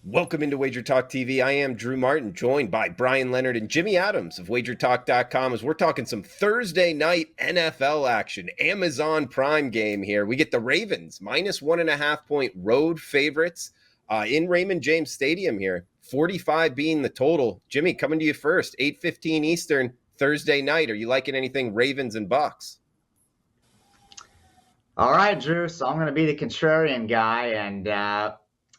Welcome into WagerTalk TV. I am Drew Martin, joined by Bryan Leonard and Jimmy Adams of WagerTalk.com as we're talking some Thursday night NFL action. Amazon Prime game here. We get the Ravens, -1.5-point road favorites in Raymond James Stadium here. 45 being the total. Jimmy, coming to you first, 8:15 Eastern, Thursday night. Are you liking anything Ravens and Bucs? All right, Drew. So I'm going to be the contrarian guy, and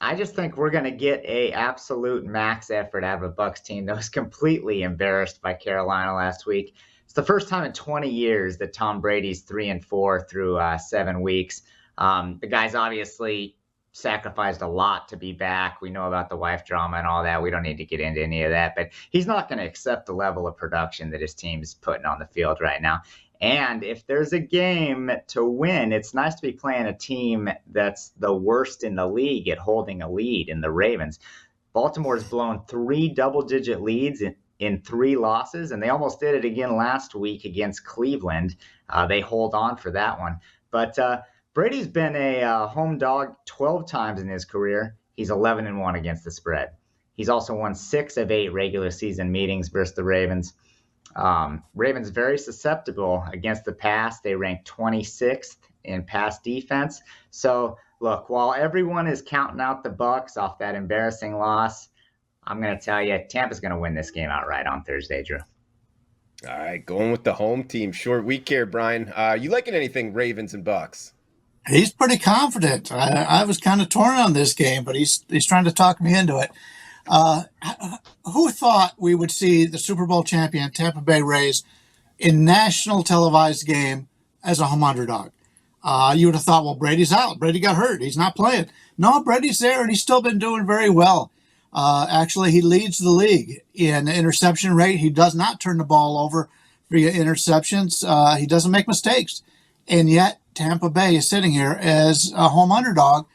I just think we're going to get a absolute max effort out of a Bucs team that was completely embarrassed by Carolina last week. It's the first time in 20 years that Tom Brady's 3-4 through 7 weeks. The guy's obviously sacrificed a lot to be back. We know about the wife drama and all that. We don't need to get into any of that, but he's not going to accept the level of production that his team is putting on the field right now. And if there's a game to win, it's nice to be playing a team that's the worst in the league at holding a lead in the Ravens. Baltimore's blown 3 double-digit leads in 3 losses, and they almost did it again last week against Cleveland. They hold on for that one. But Brady's been a home dog 12 times in his career. He's 11-1 against the spread. He's also won 6 of 8 regular season meetings versus the Ravens. Ravens very susceptible against the pass. They rank 26th in pass defense. So look, while everyone is counting out the Bucs off that embarrassing loss, I'm going to tell you, Tampa's going to win this game outright on Thursday, Drew. All right, going with the home team. Short week here, Bryan. You liking anything Ravens and Bucs? He's pretty confident. I was kind of torn on this game, but he's trying to talk me into it. Who thought we would see the Super Bowl champion Tampa Bay Rays in national televised game as a home underdog? You would have thought, well, Brady's out. Brady got hurt. He's not playing. No, Brady's there, and he's still been doing very well. Actually, he leads the league in interception rate. He does not turn the ball over via interceptions. He doesn't make mistakes. And yet, Tampa Bay is sitting here as a home underdog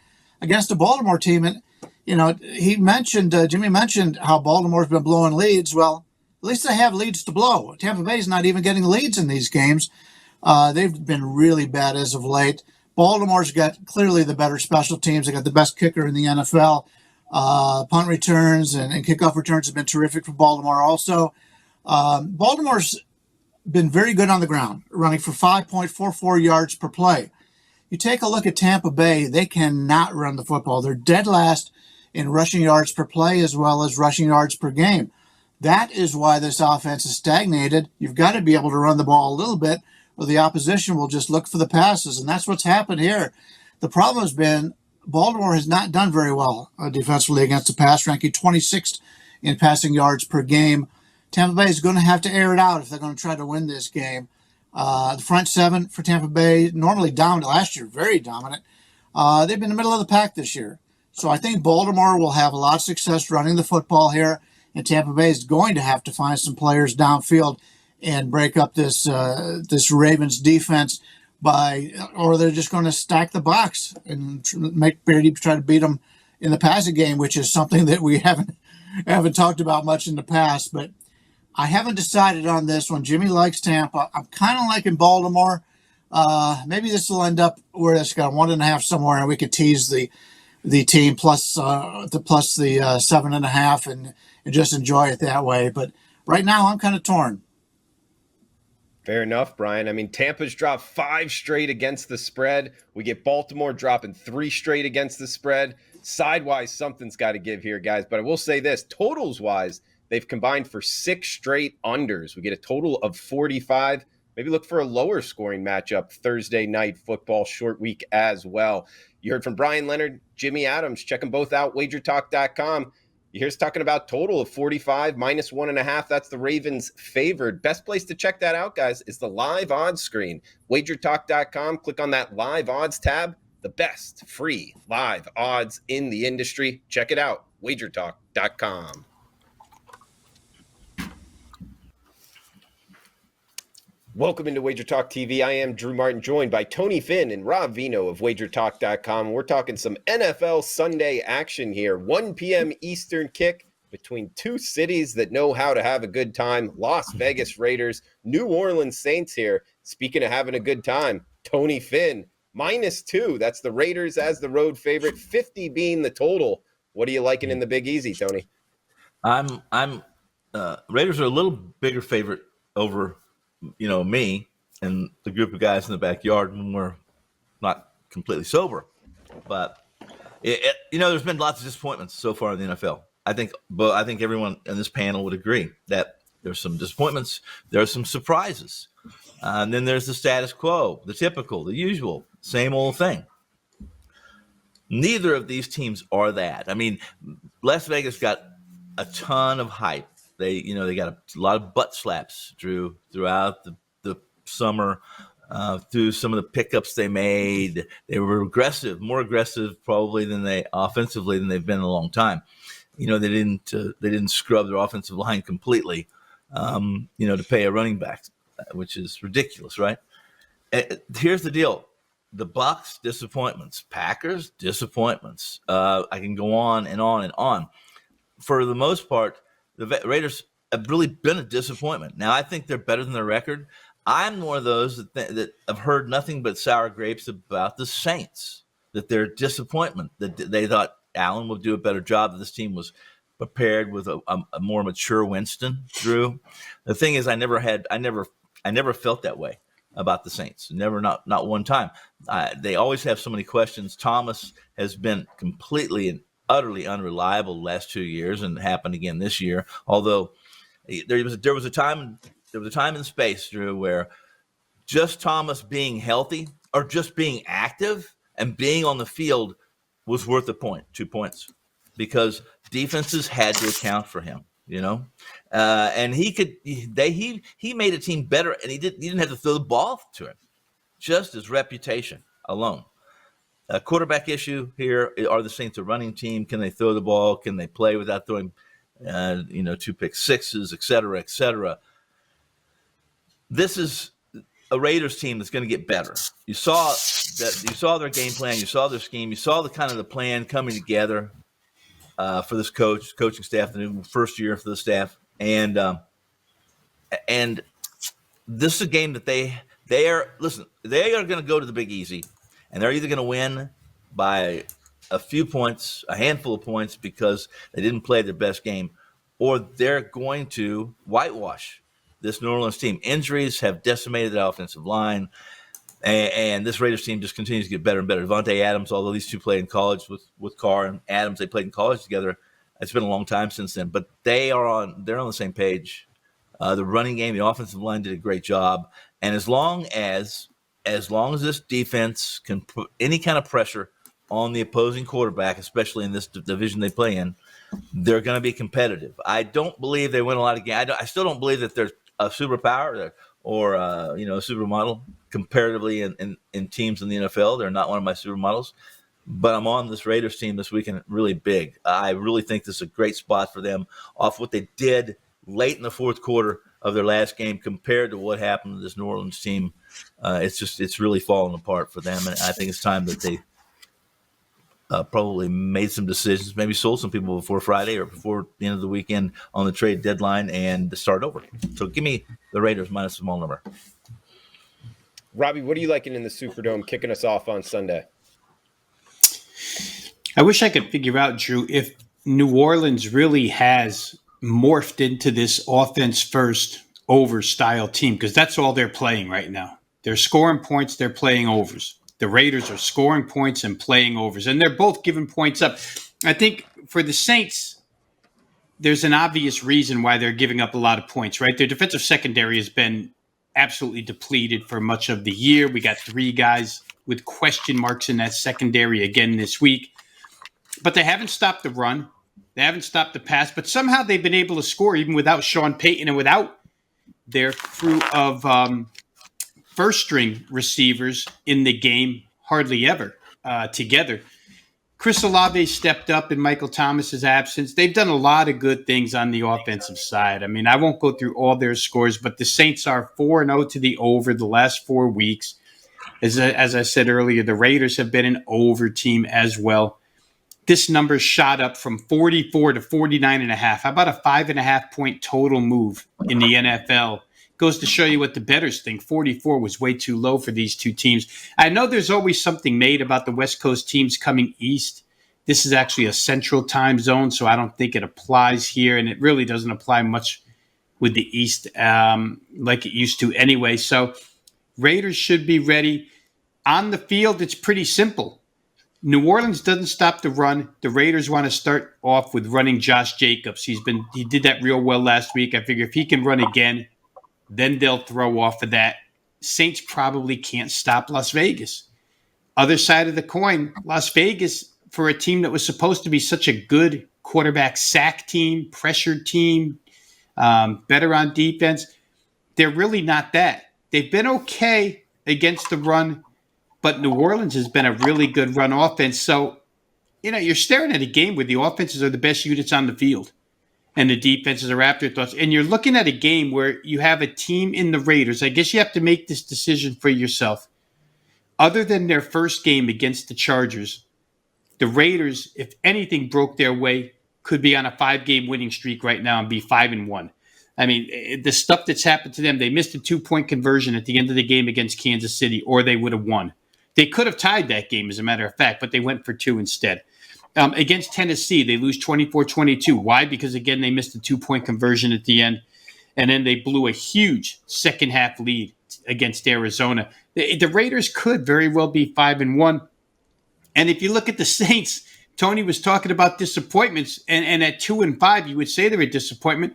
against a Baltimore team. And Jimmy mentioned how Baltimore's been blowing leads. Well, at least they have leads to blow. Tampa Bay's not even getting leads in these games. They've been really bad as of late. Baltimore's got clearly the better special teams. They got the best kicker in the NFL. Punt returns and kickoff returns have been terrific for Baltimore also. Baltimore's been very good on the ground, running for 5.44 yards per play. You take a look at Tampa Bay, they cannot run the football. They're dead last in rushing yards per play as well as rushing yards per game. That is why this offense is stagnated. You've got to be able to run the ball a little bit, or the opposition will just look for the passes, and that's what's happened here. The problem has been Baltimore has not done very well defensively against the pass, ranking 26th in passing yards per game. Tampa Bay is going to have to air it out if they're going to try to win this game. The front seven for Tampa Bay, normally dominant last year, very dominant. They've been in the middle of the pack this year. So I think Baltimore will have a lot of success running the football here, and Tampa Bay is going to have to find some players downfield and break up this Ravens defense or they're just going to stack the box and make Brady try to beat them in the passing game, which is something that we haven't talked about much in the past. But I haven't decided on this one. Jimmy likes Tampa. I'm kind of liking Baltimore. Maybe this will end up where it's got 1.5 somewhere, and we could tease the team plus the 7.5 and just enjoy it that way. But right now, I'm kind of torn. Fair enough, Bryan. I mean, Tampa's dropped 5 straight against the spread. We get Baltimore dropping 3 straight against the spread. Sidewise, something's got to give here, guys. But I will say this, totals-wise, they've combined for 6 straight unders. We get a total of 45. Maybe look for a lower scoring matchup Thursday night football short week as well. You heard from Bryan Leonard, Jimmy Adams. Check them both out, WagerTalk.com. You hear us talking about total of 45, -1.5. That's the Ravens favored. Best place to check that out, guys, is the live odds screen. WagerTalk.com. Click on that live odds tab. The best free live odds in the industry. Check it out, WagerTalk.com. Welcome into WagerTalk TV. I am Drew Martin, joined by Tony Finn and Rob Veno of WagerTalk.com. We're talking some NFL Sunday action here. 1 p.m. Eastern kick between two cities that know how to have a good time. Las Vegas Raiders, New Orleans Saints here. Speaking of having a good time, Tony Finn, -2. That's the Raiders as the road favorite, 50 being the total. What are you liking in the Big Easy, Tony? I'm Raiders are a little bigger favorite over, me and the group of guys in the backyard when we're not completely sober. But there's been lots of disappointments so far in the NFL. I think everyone in this panel would agree that there's some disappointments, there's some surprises, and then there's the status quo, the typical, the usual, same old thing. Neither of these teams are that. I mean, Las Vegas got a ton of hype. They got a lot of butt slaps, Drew, throughout the summer, through some of the pickups they made. They were more aggressive probably offensively than they've been in a long time. They didn't scrub their offensive line completely, to pay a running back, which is ridiculous, right? Here's the deal. The Bucs, disappointments. Packers, disappointments. I can go on and on and on. For the most part, the Raiders have really been a disappointment. Now, I think they're better than their record. I'm one of those that have heard nothing but sour grapes about the Saints, that they're disappointment, that they thought Allen would do a better job, that this team was prepared with a more mature Winston, Drew. The thing is, I never felt that way about the Saints. Never, not one time. They always have so many questions. Thomas has been completely and utterly unreliable the last 2 years, and it happened again this year. Although there was a time and space, Drew, where just Thomas being healthy or just being active and being on the field was worth a point, 2 points, because defenses had to account for him. And he made a team better, and he didn't have to throw the ball to him, just his reputation alone. A quarterback issue here: are the Saints a running team? Can they throw the ball? Can they play without throwing, 2 pick sixes, et cetera, et cetera? This is a Raiders team that's going to get better. You saw their game plan, you saw their scheme, you saw the plan coming together for this coaching staff, the new first year for the staff, and this is a game that they are going to go to the Big Easy, and they're either going to win by a few points, a handful of points, because they didn't play their best game, or they're going to whitewash this New Orleans team. Injuries have decimated the offensive line, and this Raiders team just continues to get better and better. Devontae Adams, although these two played in college with Carr and Adams, they played in college together. It's been a long time since then, but they're on the same page. The running game, the offensive line did a great job, and as long as this defense can put any kind of pressure on the opposing quarterback, especially in this division they play in, they're going to be competitive. I don't believe they win a lot of games. I still don't believe that they're a superpower or a supermodel comparatively in teams in the NFL. They're not one of my supermodels, but I'm on this Raiders team this weekend really big. I really think this is a great spot for them off what they did late in the fourth quarter of their last game compared to what happened to this New Orleans team. It's really falling apart for them, and I think it's time that they probably made some decisions, maybe sold some people before Friday or before the end of the weekend on the trade deadline, and start over. So give me the Raiders minus a small number. Robbie, what are you liking in the Superdome kicking us off on Sunday? I wish I could figure out, Drew, if New Orleans really has morphed into this offense-first over style team, because that's all they're playing right now. They're scoring points, they're playing overs. The Raiders are scoring points and playing overs, and they're both giving points up. I think for the Saints, there's an obvious reason why they're giving up a lot of points, right? Their defensive secondary has been absolutely depleted for much of the year. We got 3 guys with question marks in that secondary again this week. But they haven't stopped the run. They haven't stopped the pass, but somehow they've been able to score even without Sean Payton and without their crew of first-string receivers in the game hardly ever together. Chris Olave stepped up in Michael Thomas's absence. They've done a lot of good things on the offensive side. I mean, I won't go through all their scores, but the Saints are 4-0 to the over the last 4 weeks. As I said earlier, the Raiders have been an over team as well. This number shot up from 44 to 49.5. How about a 5.5 point total move in the NFL? Goes to show you what the bettors think. 44 was way too low for these two teams. I know there's always something made about the West Coast teams coming east This is actually a central time zone, so I don't think it applies here, and it really doesn't apply much with the East like it used to anyway. So Raiders should be ready. On the field, it's pretty simple. New Orleans doesn't stop the run. The Raiders want to start off with running Josh Jacobs. He did that real well last week. I figure if he can run again, then they'll throw off of that. Saints probably can't stop Las Vegas. Other side of the coin, Las Vegas, for a team that was supposed to be such a good quarterback sack team, pressured team, better on defense, they're really not that. They've been okay against the run, but New Orleans has been a really good run offense. So, you're staring at a game where the offenses are the best units on the field and the defenses are afterthoughts. And you're looking at a game where you have a team in the Raiders. I guess you have to make this decision for yourself. Other than their first game against the Chargers, the Raiders, if anything broke their way, could be on a 5-game winning streak right now and be 5-1. I mean, the stuff that's happened to them, they missed a 2-point conversion at the end of the game against Kansas City, or they would have won. They could have tied that game, as a matter of fact, but they went for 2 instead. Against Tennessee, they lose 24-22. Why? Because, again, they missed a 2-point conversion at the end, and then they blew a huge second-half lead against Arizona. The Raiders could very well be 5-1. And if you look at the Saints, Tony was talking about disappointments, and at 2-5, you would say they're a disappointment.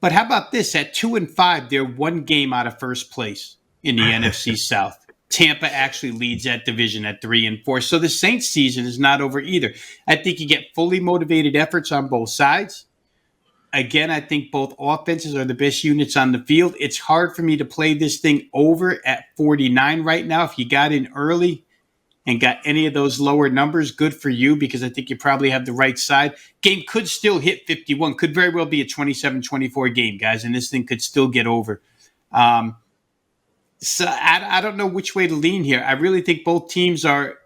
But how about this? At 2-5, they're 1 game out of first place in the NFC South. Tampa actually leads that division at 3-4. So the Saints season is not over either. I think you get fully motivated efforts on both sides. Again, I think both offenses are the best units on the field. It's hard for me to play this thing over at 49 right now. If you got in early and got any of those lower numbers, good for you, because I think you probably have the right side. Game could still hit 51. Could very well be a 27-24 game, guys, and this thing could still get over. So I don't know which way to lean here. I really think both teams are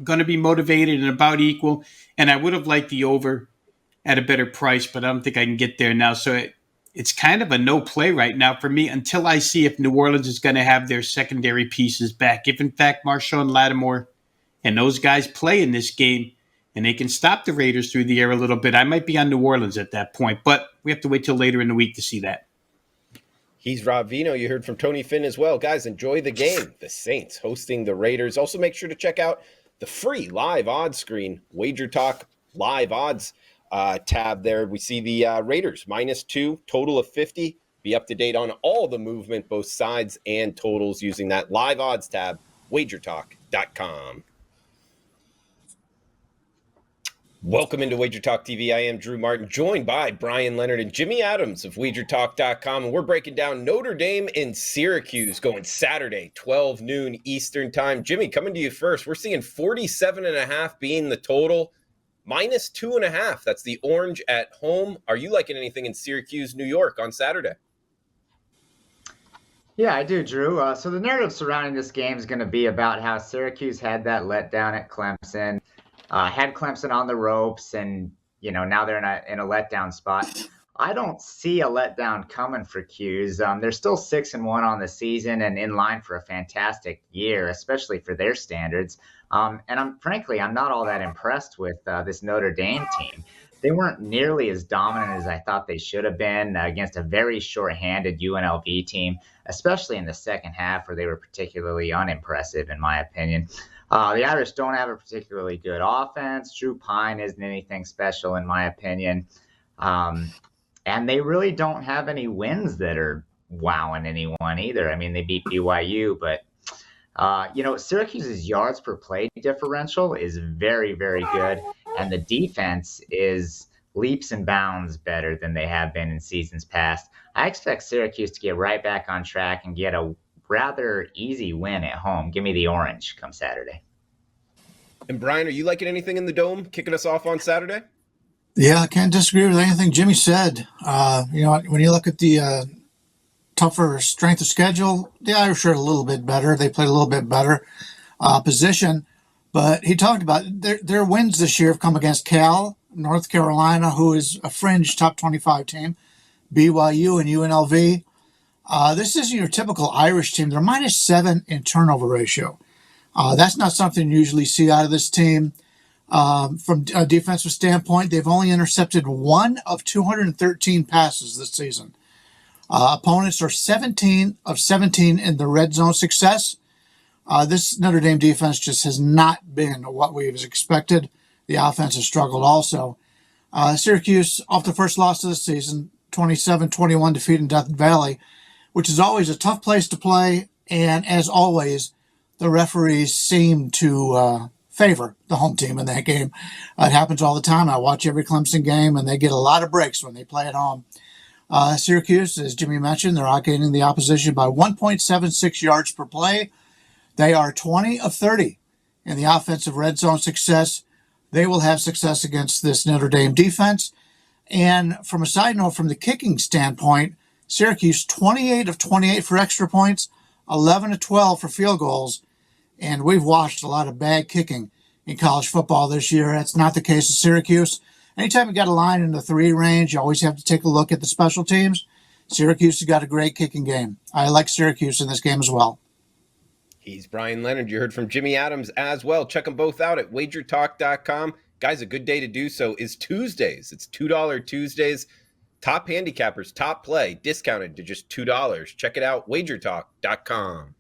going to be motivated and about equal, and I would have liked the over at a better price, but I don't think I can get there now. So it's kind of a no play right now for me until I see if New Orleans is going to have their secondary pieces back. If, in fact, Marshawn Lattimore and those guys play in this game and they can stop the Raiders through the air a little bit, I might be on New Orleans at that point. But we have to wait till later in the week to see that. He's Rob Veno. You heard from Tony Finn as well. Guys, enjoy the game. The Saints hosting the Raiders. Also, make sure to check out the free live odds screen, WagerTalk Live Odds tab there. We see the Raiders -2, total of 50. Be up to date on all the movement, both sides and totals, using that live odds tab, WagerTalk.com. Welcome into WagerTalk TV. I am Drew Martin, joined by Bryan Leonard and Jimmy Adams of WagerTalk.com, and we're breaking down Notre Dame in Syracuse, going Saturday, 12 noon Eastern time. Jimmy, coming to you first. We're seeing 47.5 being the total, -2.5. That's the orange at home. Are you liking anything in Syracuse, New York on Saturday? Yeah, I do, Drew. So the narrative surrounding this game is going to be about how Syracuse had that letdown at Clemson. Had Clemson on the ropes, and now they're in a letdown spot. I don't see a letdown coming for Cuse. They're still 6-1 on the season and in line for a fantastic year, especially for their standards. And I'm not all that impressed with this Notre Dame team. They weren't nearly as dominant as I thought they should have been against a very short-handed UNLV team, especially in the second half, where they were particularly unimpressive, in my opinion. The Irish don't have a particularly good offense. Drew Pine isn't anything special, in my opinion. And they really don't have any wins that are wowing anyone either. I mean, they beat BYU, but, Syracuse's yards per play differential is very, very good. And the defense is leaps and bounds better than they have been in seasons past. I expect Syracuse to get right back on track and get a rather easy win at home. Give me the orange come Saturday. And Bryan, are you liking anything in the Dome kicking us off on Saturday? Yeah, I can't disagree with anything Jimmy said. When you look at the tougher strength of schedule, the Irish are a little bit better. They played a little bit better position. But he talked about their wins this year have come against Cal, North Carolina, who is a fringe top 25 team, BYU and UNLV. This isn't your typical Irish team. They're -7 in turnover ratio. That's not something you usually see out of this team. From a defensive standpoint, they've only intercepted 1 of 213 passes this season. Opponents are 17 of 17 in the red zone success. This Notre Dame defense just has not been what we've expected. The offense has struggled also. Syracuse, off the first loss of the season, 27-21 defeat in Death Valley, which is always a tough place to play. And as always, the referees seem to favor the home team in that game. It happens all the time. I watch every Clemson game, and they get a lot of breaks when they play at home. Syracuse, as Jimmy mentioned, they're outgaining the opposition by 1.76 yards per play. They are 20 of 30 in the offensive red zone success. They will have success against this Notre Dame defense. And from a side note, from the kicking standpoint, Syracuse 28 of 28 for extra points, 11 of 12 for field goals. And we've watched a lot of bad kicking in college football this year. That's not the case at Syracuse. Anytime you got a line in the 3 range, you always have to take a look at the special teams. Syracuse has got a great kicking game. I like Syracuse in this game as well. He's Bryan Leonard. You heard from Jimmy Adams as well. Check them both out at WagerTalk.com. Guys, a good day to do so is Tuesdays. It's $2 Tuesdays. Top handicappers, top play, discounted to just $2. Check it out, WagerTalk.com.